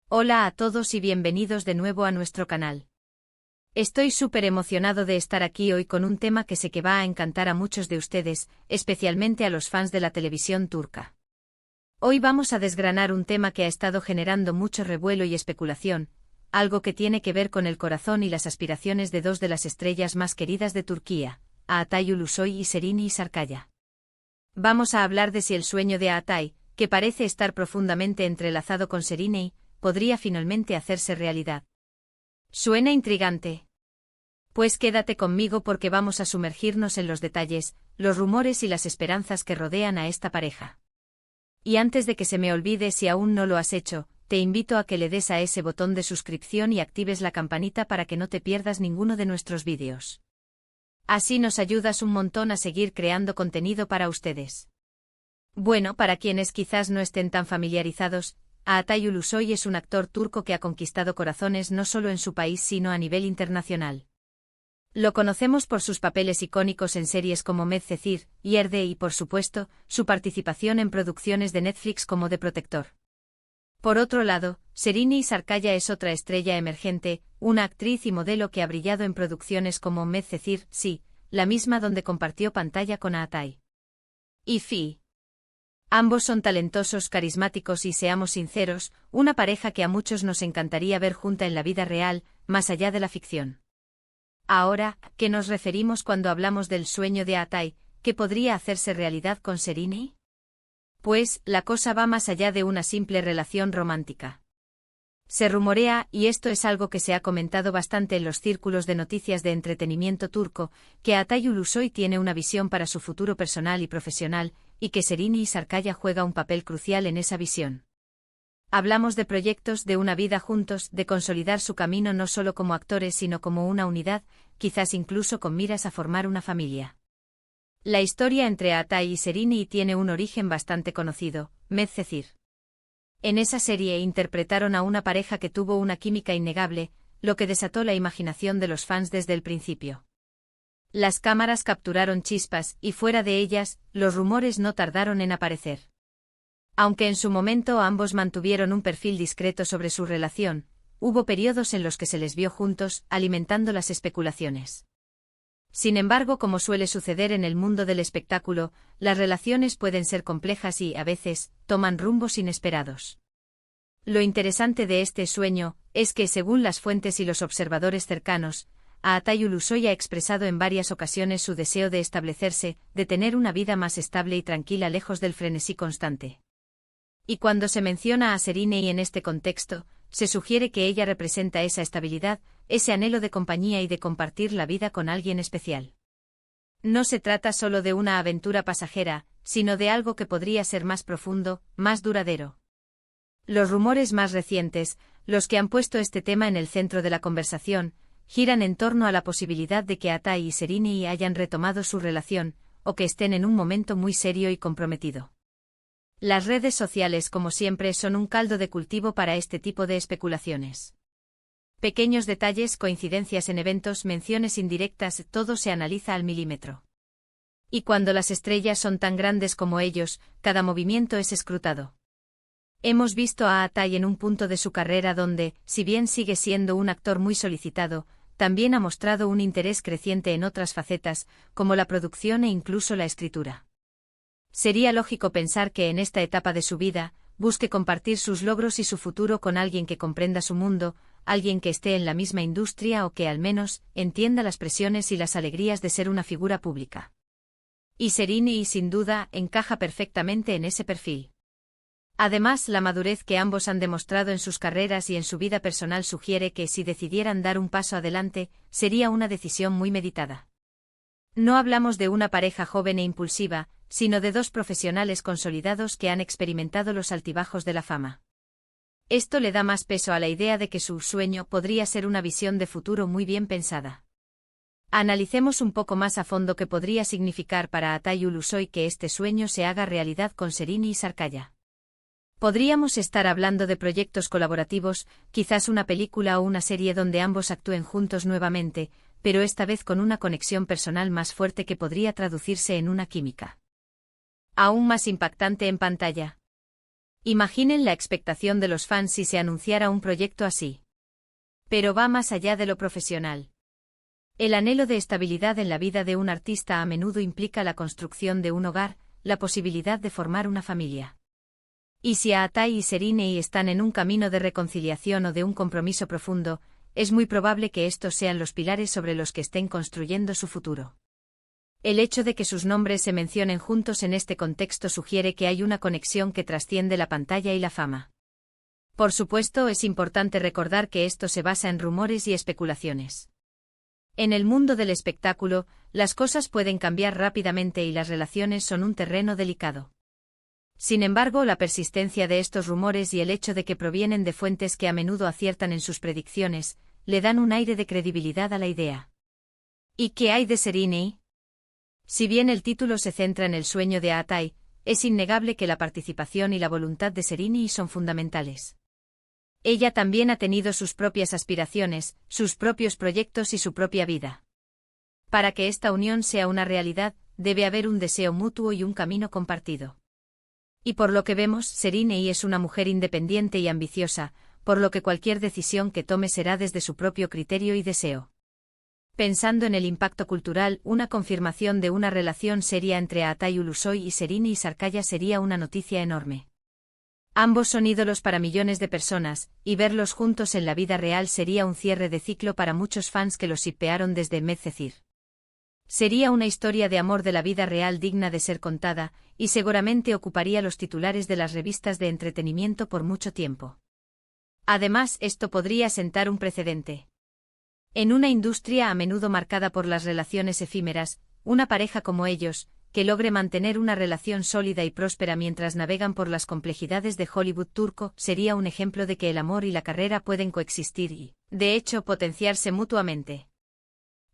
Hola a todos y bienvenidos de nuevo a nuestro canal. Estoy súper emocionado de estar aquí hoy con un tema que sé que va a encantar a muchos de ustedes, especialmente a los fans de la televisión turca. Hoy vamos a desgranar un tema que ha estado generando mucho revuelo y especulación, algo que tiene que ver con el corazón y las aspiraciones de dos de las estrellas más queridas de Turquía, Altay Ulusoy y Serenay Sarıkaya. Vamos a hablar de si el sueño de Altay, que parece estar profundamente entrelazado con Serenay, podría finalmente hacerse realidad. ¿Suena intrigante? Pues quédate conmigo porque vamos a sumergirnos en los detalles, los rumores y las esperanzas que rodean a esta pareja. Y antes de que se me olvide, si aún no lo has hecho, te invito a que le des a ese botón de suscripción y actives la campanita para que no te pierdas ninguno de nuestros vídeos. Así nos ayudas un montón a seguir creando contenido para ustedes. Bueno, para quienes quizás no estén tan familiarizados, Altay Ulusoy es un actor turco que ha conquistado corazones no solo en su país sino a nivel internacional. Lo conocemos por sus papeles icónicos en series como Medcezir, Yerde y por supuesto, su participación en producciones de Netflix como The Protector. Por otro lado, Serenay Sarıkaya es otra estrella emergente, una actriz y modelo que ha brillado en producciones como Medcezir, sí, la misma donde compartió pantalla con Altay. Y Fi. Ambos son talentosos, carismáticos y, seamos sinceros, una pareja que a muchos nos encantaría ver junta en la vida real, más allá de la ficción. Ahora, ¿a qué nos referimos cuando hablamos del sueño de Altay, que podría hacerse realidad con Serenay? Pues, la cosa va más allá de una simple relación romántica. Se rumorea, y esto es algo que se ha comentado bastante en los círculos de noticias de entretenimiento turco, que Altay Ulusoy tiene una visión para su futuro personal y profesional, y que Serenay Sarıkaya juega un papel crucial en esa visión. Hablamos de proyectos, de una vida juntos, de consolidar su camino no solo como actores sino como una unidad, quizás incluso con miras a formar una familia. La historia entre Altay y Serenay tiene un origen bastante conocido, Medcezir. En esa serie interpretaron a una pareja que tuvo una química innegable, lo que desató la imaginación de los fans desde el principio. Las cámaras capturaron chispas, y fuera de ellas, los rumores no tardaron en aparecer. Aunque en su momento ambos mantuvieron un perfil discreto sobre su relación, hubo periodos en los que se les vio juntos, alimentando las especulaciones. Sin embargo, como suele suceder en el mundo del espectáculo, las relaciones pueden ser complejas y, a veces, toman rumbos inesperados. Lo interesante de este sueño es que, según las fuentes y los observadores cercanos, Altay Ulusoy ha expresado en varias ocasiones su deseo de establecerse, de tener una vida más estable y tranquila lejos del frenesí constante. Y cuando se menciona a Serenay en este contexto, se sugiere que ella representa esa estabilidad, ese anhelo de compañía y de compartir la vida con alguien especial. No se trata solo de una aventura pasajera, sino de algo que podría ser más profundo, más duradero. Los rumores más recientes, los que han puesto este tema en el centro de la conversación, giran en torno a la posibilidad de que Altay y Serenay hayan retomado su relación, o que estén en un momento muy serio y comprometido. Las redes sociales, como siempre, son un caldo de cultivo para este tipo de especulaciones. Pequeños detalles, coincidencias en eventos, menciones indirectas, todo se analiza al milímetro. Y cuando las estrellas son tan grandes como ellos, cada movimiento es escrutado. Hemos visto a Altay en un punto de su carrera donde, si bien sigue siendo un actor muy solicitado, también ha mostrado un interés creciente en otras facetas, como la producción e incluso la escritura. Sería lógico pensar que en esta etapa de su vida, busque compartir sus logros y su futuro con alguien que comprenda su mundo, alguien que esté en la misma industria o que al menos entienda las presiones y las alegrías de ser una figura pública. Y Serenay, sin duda, encaja perfectamente en ese perfil. Además, la madurez que ambos han demostrado en sus carreras y en su vida personal sugiere que si decidieran dar un paso adelante, sería una decisión muy meditada. No hablamos de una pareja joven e impulsiva, sino de dos profesionales consolidados que han experimentado los altibajos de la fama. Esto le da más peso a la idea de que su sueño podría ser una visión de futuro muy bien pensada. Analicemos un poco más a fondo qué podría significar para Altay Ulusoy que este sueño se haga realidad con Serenay Sarıkaya. Podríamos estar hablando de proyectos colaborativos, quizás una película o una serie donde ambos actúen juntos nuevamente, pero esta vez con una conexión personal más fuerte que podría traducirse en una química aún más impactante en pantalla. Imaginen la expectación de los fans si se anunciara un proyecto así. Pero va más allá de lo profesional. El anhelo de estabilidad en la vida de un artista a menudo implica la construcción de un hogar, la posibilidad de formar una familia. Y si Atai y Serinei están en un camino de reconciliación o de un compromiso profundo, es muy probable que estos sean los pilares sobre los que estén construyendo su futuro. El hecho de que sus nombres se mencionen juntos en este contexto sugiere que hay una conexión que trasciende la pantalla y la fama. Por supuesto, es importante recordar que esto se basa en rumores y especulaciones. En el mundo del espectáculo, las cosas pueden cambiar rápidamente y las relaciones son un terreno delicado. Sin embargo, la persistencia de estos rumores y el hecho de que provienen de fuentes que a menudo aciertan en sus predicciones, le dan un aire de credibilidad a la idea. ¿Y qué hay de Serinei? Si bien el título se centra en el sueño de Atai, es innegable que la participación y la voluntad de Serinei son fundamentales. Ella también ha tenido sus propias aspiraciones, sus propios proyectos y su propia vida. Para que esta unión sea una realidad, debe haber un deseo mutuo y un camino compartido. Y por lo que vemos, Serinei es una mujer independiente y ambiciosa, por lo que cualquier decisión que tome será desde su propio criterio y deseo. Pensando en el impacto cultural, una confirmación de una relación seria entre Atai Ulusoy y Serinei Sarkaya sería una noticia enorme. Ambos son ídolos para millones de personas, y verlos juntos en la vida real sería un cierre de ciclo para muchos fans que los shippearon desde Medcezir. Sería una historia de amor de la vida real digna de ser contada, y seguramente ocuparía los titulares de las revistas de entretenimiento por mucho tiempo. Además, esto podría sentar un precedente. En una industria a menudo marcada por las relaciones efímeras, una pareja como ellos, que logre mantener una relación sólida y próspera mientras navegan por las complejidades de Hollywood turco, sería un ejemplo de que el amor y la carrera pueden coexistir y, de hecho, potenciarse mutuamente.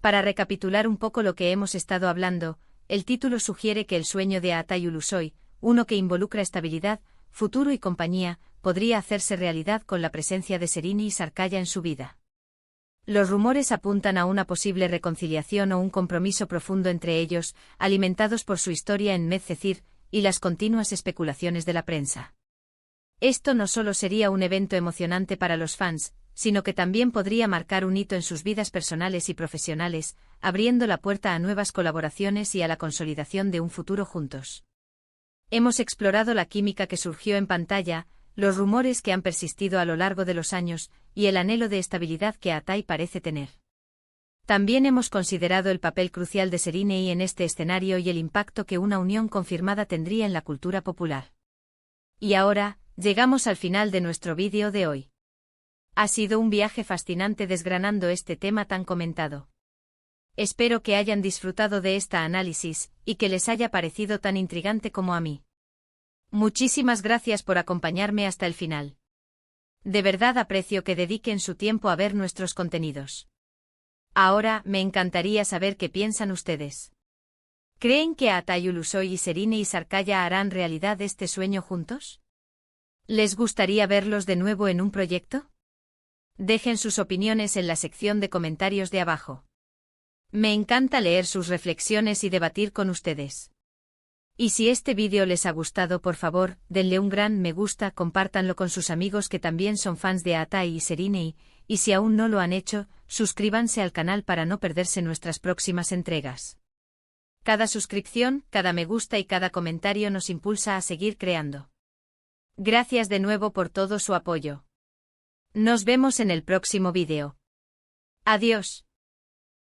Para recapitular un poco lo que hemos estado hablando, el título sugiere que el sueño de Atai Ulusoy, uno que involucra estabilidad, futuro y compañía, podría hacerse realidad con la presencia de Serinei Sarkaya en su vida. Los rumores apuntan a una posible reconciliación o un compromiso profundo entre ellos, alimentados por su historia en Medcezir y las continuas especulaciones de la prensa. Esto no solo sería un evento emocionante para los fans, sino que también podría marcar un hito en sus vidas personales y profesionales, abriendo la puerta a nuevas colaboraciones y a la consolidación de un futuro juntos. Hemos explorado la química que surgió en pantalla, los rumores que han persistido a lo largo de los años, y el anhelo de estabilidad que Atai parece tener. También hemos considerado el papel crucial de Serinei en este escenario y el impacto que una unión confirmada tendría en la cultura popular. Y ahora, llegamos al final de nuestro vídeo de hoy. Ha sido un viaje fascinante desgranando este tema tan comentado. Espero que hayan disfrutado de esta análisis, y que les haya parecido tan intrigante como a mí. Muchísimas gracias por acompañarme hasta el final. De verdad aprecio que dediquen su tiempo a ver nuestros contenidos. Ahora, me encantaría saber qué piensan ustedes. ¿Creen que Atai Ulusoy y Serinei Sarkaya harán realidad este sueño juntos? ¿Les gustaría verlos de nuevo en un proyecto? Dejen sus opiniones en la sección de comentarios de abajo. Me encanta leer sus reflexiones y debatir con ustedes. Y si este vídeo les ha gustado, por favor, denle un gran me gusta, compártanlo con sus amigos que también son fans de Atai y Serinei, y si aún no lo han hecho, suscríbanse al canal para no perderse nuestras próximas entregas. Cada suscripción, cada me gusta y cada comentario nos impulsa a seguir creando. Gracias de nuevo por todo su apoyo. Nos vemos en el próximo vídeo. Adiós.